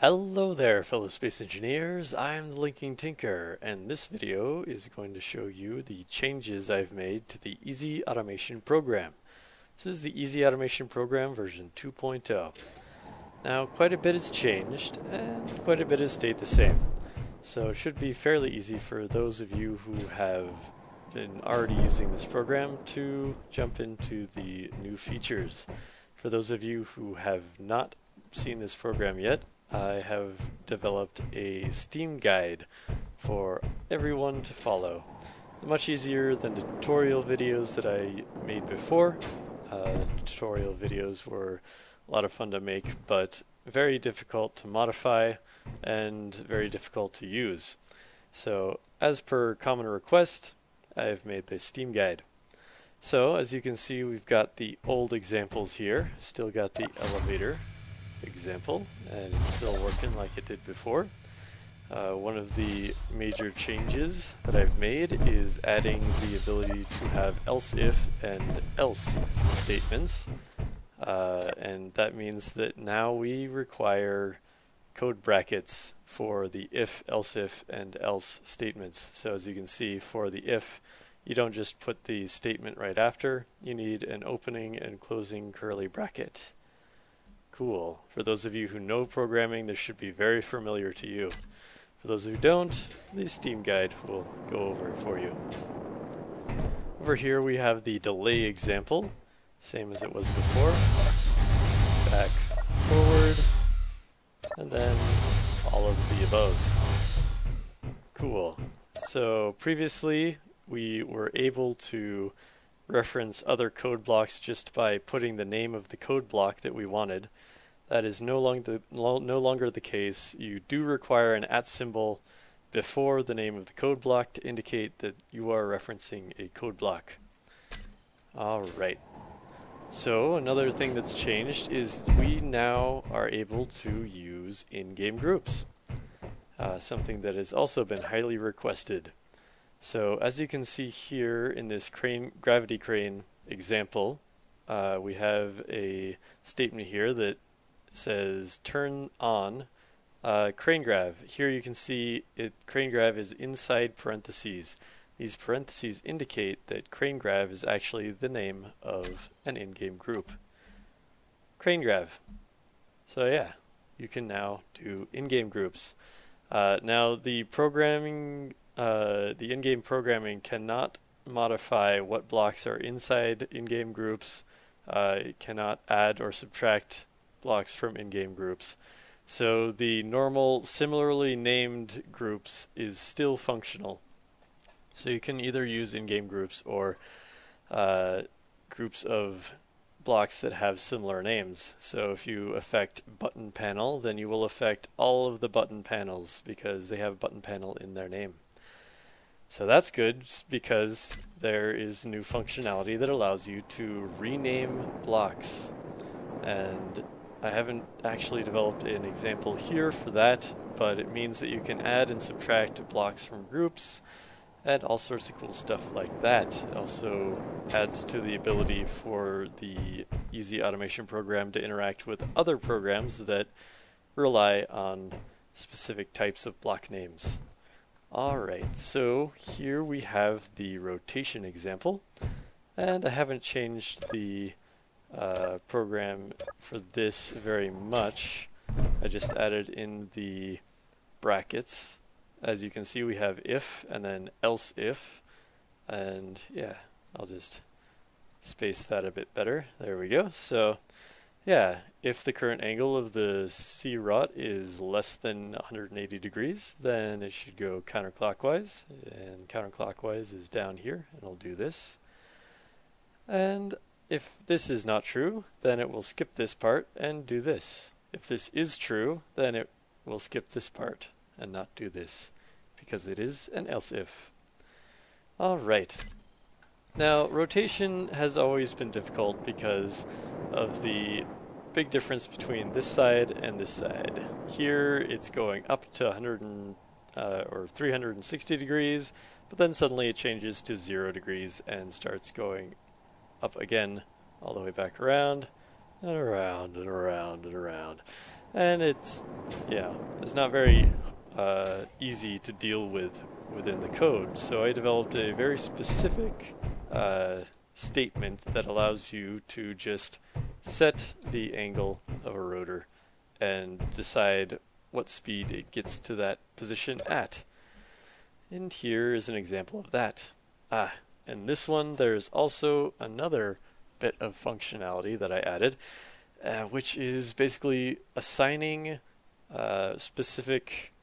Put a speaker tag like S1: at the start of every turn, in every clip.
S1: Hello there, fellow space engineers. I'm the Linking Tinker, and this video is going to show you the changes I've made to the Easy Automation program. This is the Easy Automation program version 2.0. Now, quite a bit has changed, and quite a bit has stayed the same. So it should be fairly easy for those of you who have been already using this program to jump into the new features. For those of you who have not seen this program yet, I have developed a Steam guide for everyone to follow. It's much easier than the tutorial videos that I made before. Tutorial videos were a lot of fun to make, but very difficult to modify and very difficult to use. So, as per common request, I've made this Steam guide. So, as you can see, we've got the old examples here. Still got the elevator example, and it's still working like it did before. One of the major changes that I've made is adding the ability to have else if and else statements, and that means that now we require code brackets for the if, else if, and else statements. So as you can see, for the if, you don't just put the statement right after, you need an opening and closing curly bracket. Cool. For those of you who know programming, this should be very familiar to you. For those who don't, the Steam guide will go over it for you. Over here we have the delay example, same as it was before. Back, forward, and then all of the above. Cool. So previously we were able to reference other code blocks just by putting the name of the code block that we wanted. That is no longer the case. You do require an @ symbol before the name of the code block to indicate that you are referencing a code block. Alright. So another thing that's changed is we now are able to use in-game groups. Something that has also been highly requested. So as you can see here in this gravity crane example, we have a statement here that says turn on crane grav. Here you can see crane grav is inside parentheses. These parentheses indicate that crane grav is actually the name of an in-game group. Crane grav. So yeah, you can now do in-game groups. Now the in-game programming cannot modify what blocks are inside in-game groups. It cannot add or subtract blocks from in-game groups. So the normal similarly named groups is still functional. So you can either use in-game groups or groups of blocks that have similar names. So if you affect button panel, then you will affect all of the button panels because they have button panel in their name. So that's good because there is new functionality that allows you to rename blocks. And I haven't actually developed an example here for that, but it means that you can add and subtract blocks from groups and all sorts of cool stuff like that. It also adds to the ability for the Easy Automation program to interact with other programs that rely on specific types of block names. Alright, so here we have the rotation example, and I haven't changed the program for this very much. I just added in the brackets. As you can see, we have if and then else if, and yeah, I'll just space that a bit better. There we go. So yeah, if the current angle of the C-rot is less than 180 degrees, then it should go counterclockwise, and counterclockwise is down here, and I'll do this. And if this is not true, then it will skip this part and do this. If this is true, then it will skip this part and not do this, because it is an else if. Alright. Now, rotation has always been difficult because of the big difference between this side and this side. Here it's going up to 360 degrees, but then suddenly it changes to 0 degrees and starts going up again, all the way back around, and around, and around, and around. And it's not very easy to deal with within the code. So I developed a very specific statement that allows you to just set the angle of a rotor and decide what speed it gets to that position at. And here is an example of that. And this one, there's also another bit of functionality that I added, which is basically assigning specific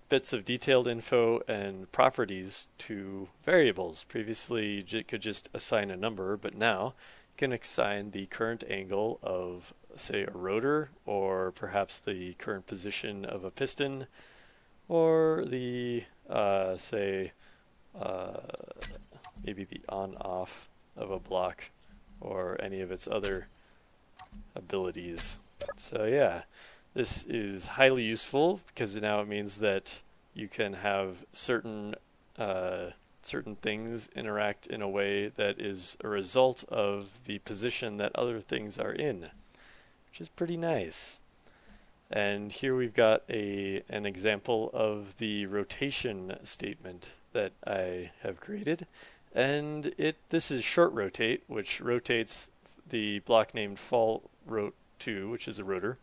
S1: bits of detailed info and properties to variables. Previously, you could just assign a number, but now you can assign the current angle of, say, a rotor, or perhaps the current position of a piston, or the, maybe the on-off of a block, or any of its other abilities. So yeah, this is highly useful because now it means that you can have certain things interact in a way that is a result of the position that other things are in, which is pretty nice. And here we've got an example of the rotation statement that I have created. And this is short rotate, which rotates the block named fall rot 2, which is a rotor,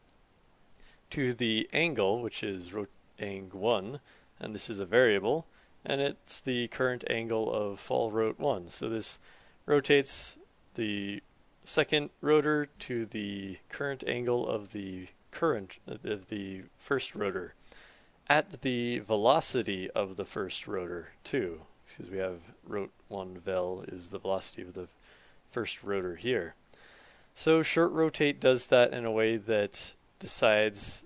S1: to the angle, which is ang 1, and this is a variable, and it's the current angle of fall rot 1. So this rotates the second rotor to the current angle of the first rotor at the velocity of the first rotor too, because we have rot 1 vel is the velocity of the first rotor here. So short rotate does that in a way that decides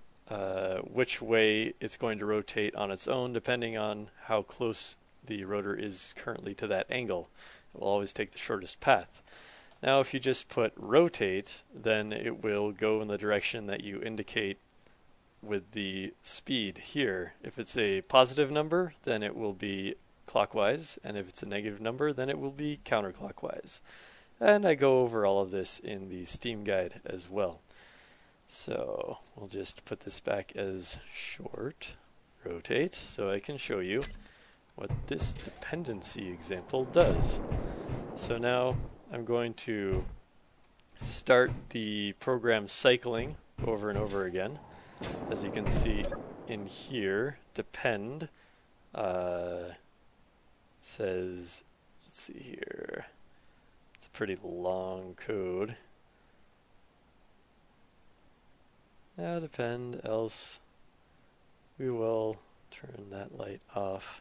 S1: which way it's going to rotate on its own depending on how close the rotor is currently to that angle. It will always take the shortest path. Now if you just put rotate, then it will go in the direction that you indicate with the speed here. If it's a positive number, then it will be clockwise, and if it's a negative number, then it will be counterclockwise. And I go over all of this in the Steam guide as well. So we'll just put this back as short rotate so I can show you what this dependency example does. So now I'm going to start the program cycling over and over again. As you can see in here, depend says, let's see here, it's a pretty long code. Now depend, else we will turn that light off.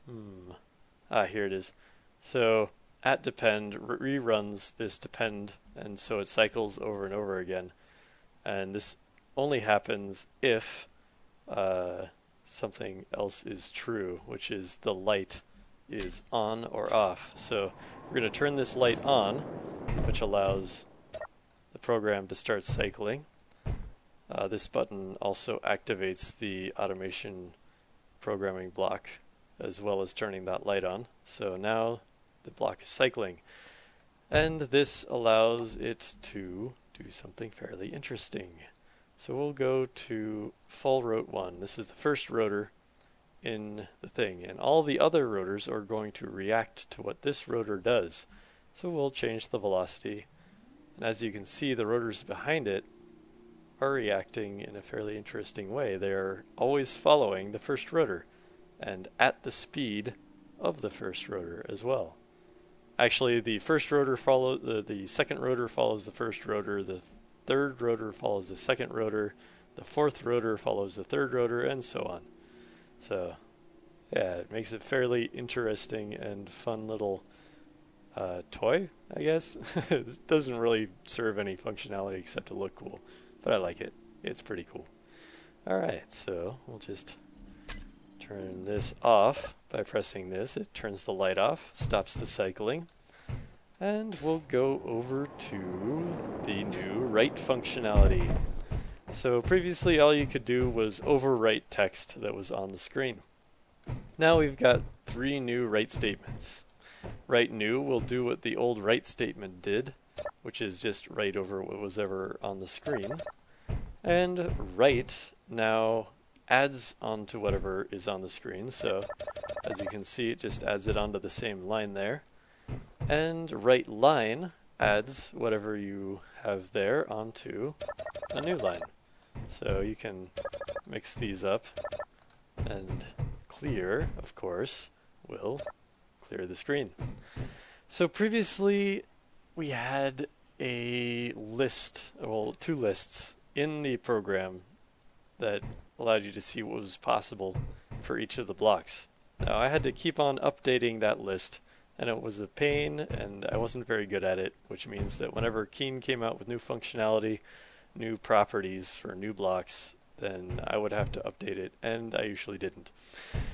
S1: Here it is. So at depend reruns this depend, and so it cycles over and over again. And this only happens if something else is true, which is the light is on or off. So we're going to turn this light on, which allows the program to start cycling. This button also activates the automation programming block as well as turning that light on. So now the block is cycling. And this allows it to do something fairly interesting. So we'll go to fall rot 1. This is the first rotor in the thing, and all the other rotors are going to react to what this rotor does. So we'll change the velocity, and as you can see, the rotors behind it are reacting in a fairly interesting way. They are always following the first rotor and at the speed of the first rotor as well. Actually, the first rotor the second rotor follows the first rotor, the third rotor follows the second rotor, the fourth rotor follows the third rotor, and so on. So yeah, it makes it fairly interesting and fun little toy, I guess. It doesn't really serve any functionality except to look cool, but I like it. It's pretty cool. Alright, so we'll just turn this off by pressing this. It turns the light off, stops the cycling, and we'll go over to the new write functionality. So previously all you could do was overwrite text that was on the screen. Now we've got 3 new write statements. Write new will do what the old write statement did, which is just write over what was ever on the screen. And right now adds onto whatever is on the screen. So as you can see, it just adds it onto the same line there. And right line adds whatever you have there onto a new line. So you can mix these up, and clear, of course, will clear the screen. So previously we had a list, well, two lists in the program that allowed you to see what was possible for each of the blocks. Now I had to keep on updating that list, and it was a pain, and I wasn't very good at it, which means that whenever Keen came out with new functionality, new properties for new blocks, then I would have to update it, and I usually didn't.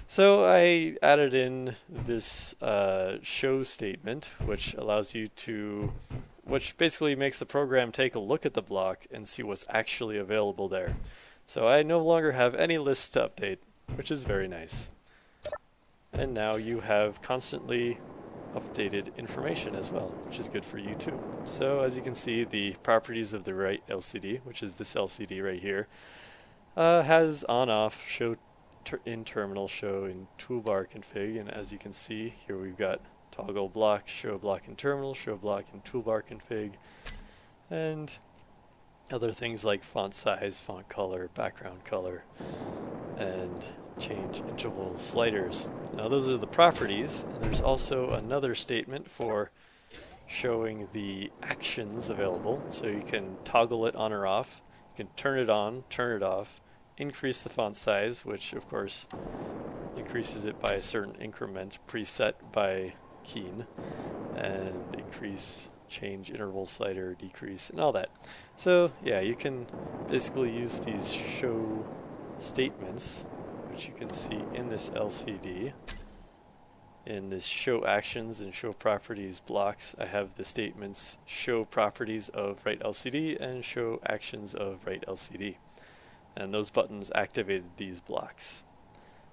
S1: So I added in this show statement, which allows you to, which basically makes the program take a look at the block and see what's actually available there. So I no longer have any lists to update, which is very nice. And now you have constantly updated information as well, which is good for you too. So as you can see, the properties of the right LCD, which is this LCD right here, has on-off, show in terminal, show in toolbar config, and as you can see here we've got toggle block, show block in terminal, show block in toolbar config, and other things like font size, font color, background color, and change interval sliders. Now those are the properties, and there's also another statement for showing the actions available, so you can toggle it on or off, you can turn it on, turn it off, increase the font size, which of course increases it by a certain increment preset by Keen, and increase, change interval slider, decrease, and all that. So yeah, you can basically use these show statements, which you can see in this LCD. In this show actions and show properties blocks, I have the statements show properties of right LCD and show actions of right LCD. And those buttons activated these blocks.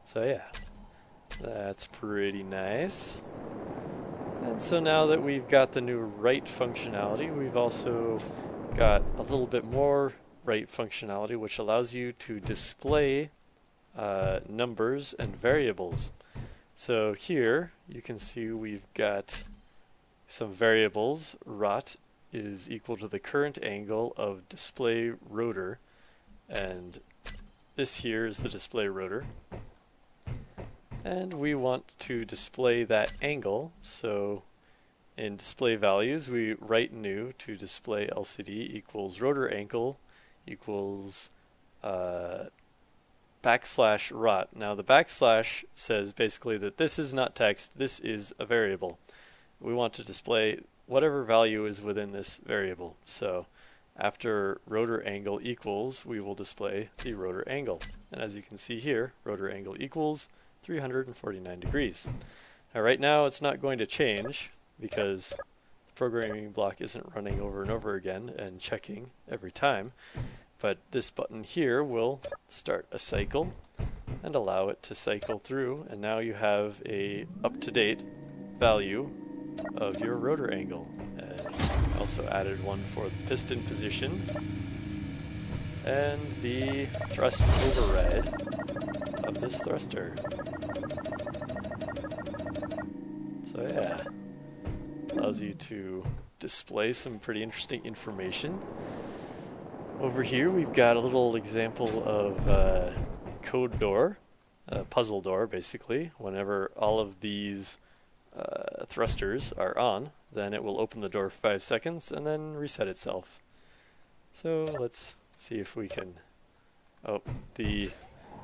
S1: So yeah, that's pretty nice. And so now that we've got the new right functionality, we've also got a little bit more right functionality, which allows you to display numbers and variables. So here you can see we've got some variables. Rot is equal to the current angle of display rotor, and this here is the display rotor. And we want to display that angle, so in display values we write new to display LCD equals rotor angle equals backslash rot. Now the backslash says basically that this is not text, this is a variable. We want to display whatever value is within this variable. So after rotor angle equals, we will display the rotor angle. And as you can see here, rotor angle equals 349 degrees. Now right now it's not going to change because the programming block isn't running over and over again and checking every time. But this button here will start a cycle and allow it to cycle through, and now you have a up-to-date value of your rotor angle. And I also added one for the piston position and the thrust override of this thruster. So yeah, allows you to display some pretty interesting information. Over here we've got a little example of code door, puzzle door basically. Whenever all of these thrusters are on, then it will open the door for 5 seconds and then reset itself. So let's see if we can... Oh, the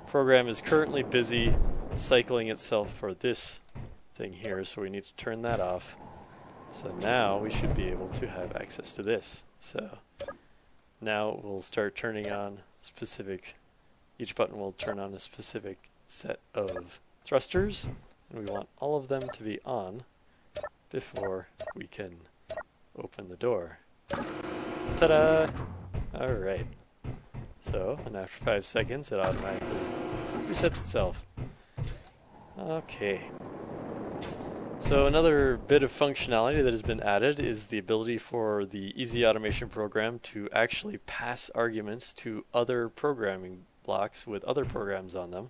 S1: program is currently busy cycling itself for this thing here, so we need to turn that off. So now we should be able to have access to this. So now we'll start turning on specific, each button will turn on a specific set of thrusters, and we want all of them to be on before we can open the door. Ta-da! Alright. So, and after 5 seconds it automatically resets itself. Okay. So another bit of functionality that has been added is the ability for the Easy Automation program to actually pass arguments to other programming blocks with other programs on them.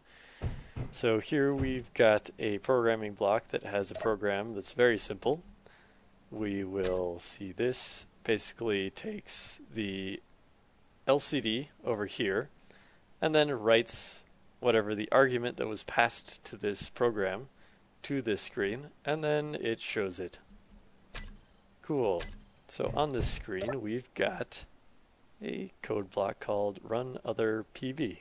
S1: So here we've got a programming block that has a program that's very simple. We will see this basically takes the LCD over here and then writes whatever the argument that was passed to this program to this screen, and then it shows it. Cool. So on this screen we've got a code block called run other PB.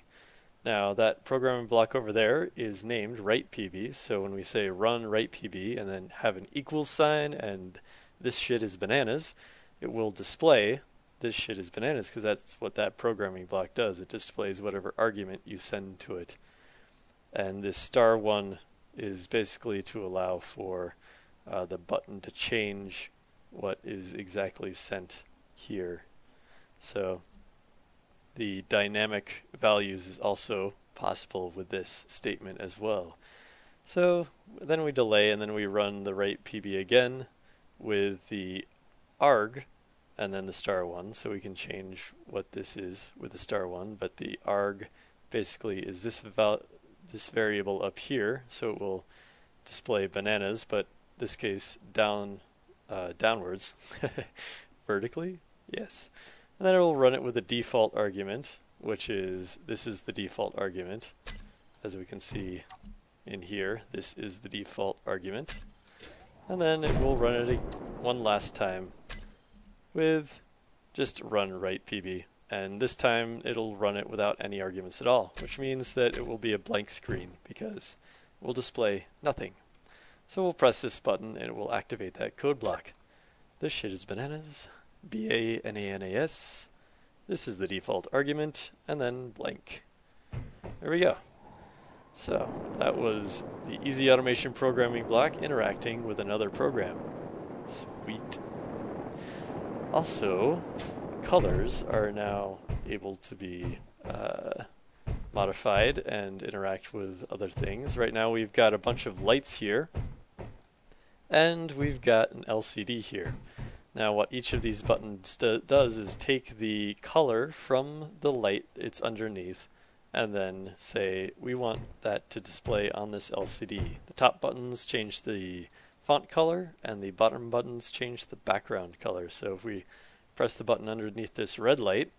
S1: Now that programming block over there is named write PB, so when we say run write PB and then have an equals sign and this shit is bananas, it will display this shit is bananas because that's what that programming block does. It displays whatever argument you send to it. And this *1 is basically to allow for the button to change what is exactly sent here. So the dynamic values is also possible with this statement as well. So then we delay and then we run the write PB again with the arg and then the *1, so we can change what this is with the *1, but the arg basically is this variable up here, so it will display bananas, but in this case downwards, vertically, yes. And then it will run it with a default argument, which is, this is the default argument. As we can see in here, this is the default argument. And then it will run it one last time with just run write PB. And this time it'll run it without any arguments at all, which means that it will be a blank screen because it will display nothing. So we'll press this button and it will activate that code block. This shit is bananas. B-A-N-A-N-A-S. This is the default argument, and then blank. There we go. So that was the Easy Automation programming block interacting with another program. Sweet. Also, colors are now able to be modified and interact with other things. Right now we've got a bunch of lights here, and we've got an LCD here. Now what each of these buttons does is take the color from the light it's underneath and then say we want that to display on this LCD. The top buttons change the font color and the bottom buttons change the background color. So if we press the button underneath this red light,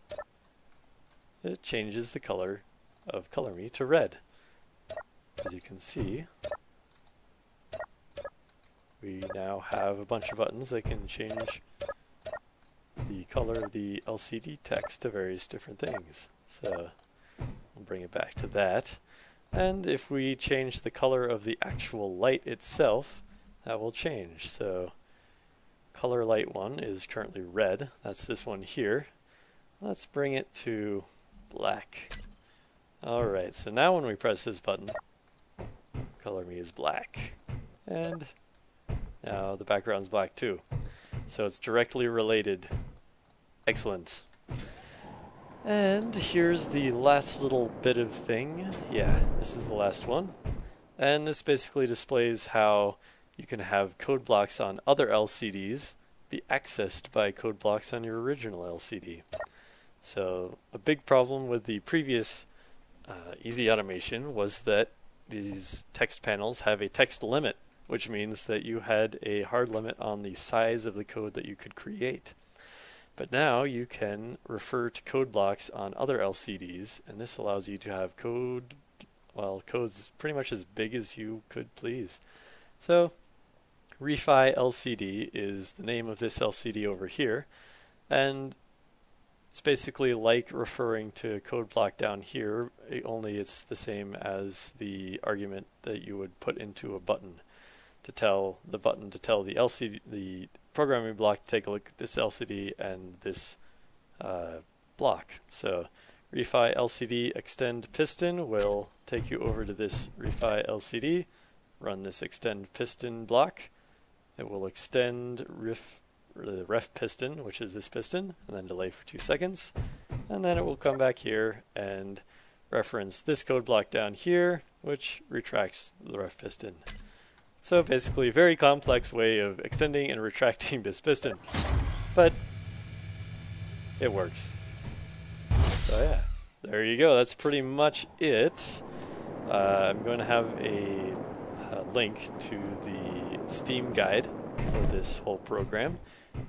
S1: it changes the color of Color Me to red. As you can see, we now have a bunch of buttons that can change the color of the LCD text to various different things. So we'll bring it back to that. And if we change the color of the actual light itself, that will change. So color light 1 is currently red. That's this one here. Let's bring it to black. Alright, so now when we press this button, Color Me is black. And now the background's black too. So it's directly related. Excellent. And here's the last little bit of thing. Yeah, this is the last one. And this basically displays how you can have code blocks on other LCDs be accessed by code blocks on your original LCD. So a big problem with the previous Easy Automation was that these text panels have a text limit, which means that you had a hard limit on the size of the code that you could create. But now you can refer to code blocks on other LCDs, and this allows you to have codes pretty much as big as you could please. So refi LCD is the name of this LCD over here, and it's basically like referring to code block down here, only it's the same as the argument that you would put into a button to tell the button to tell the LCD, the programming block, to take a look at this LCD and this block. So refi LCD extend piston will take you over to this refi LCD, run this extend piston block. It will extend the ref piston, which is this piston, and then delay for 2 seconds. And then it will come back here and reference this code block down here, which retracts the ref piston. So basically, a very complex way of extending and retracting this piston. But it works. So yeah, there you go. That's pretty much it. I'm going to have a link to the Steam guide for this whole program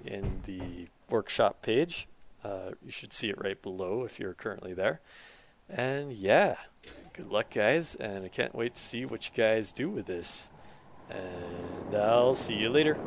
S1: in the workshop page. You should see it right below if you're currently there. And yeah, good luck guys, and I can't wait to see what you guys do with this. And I'll see you later.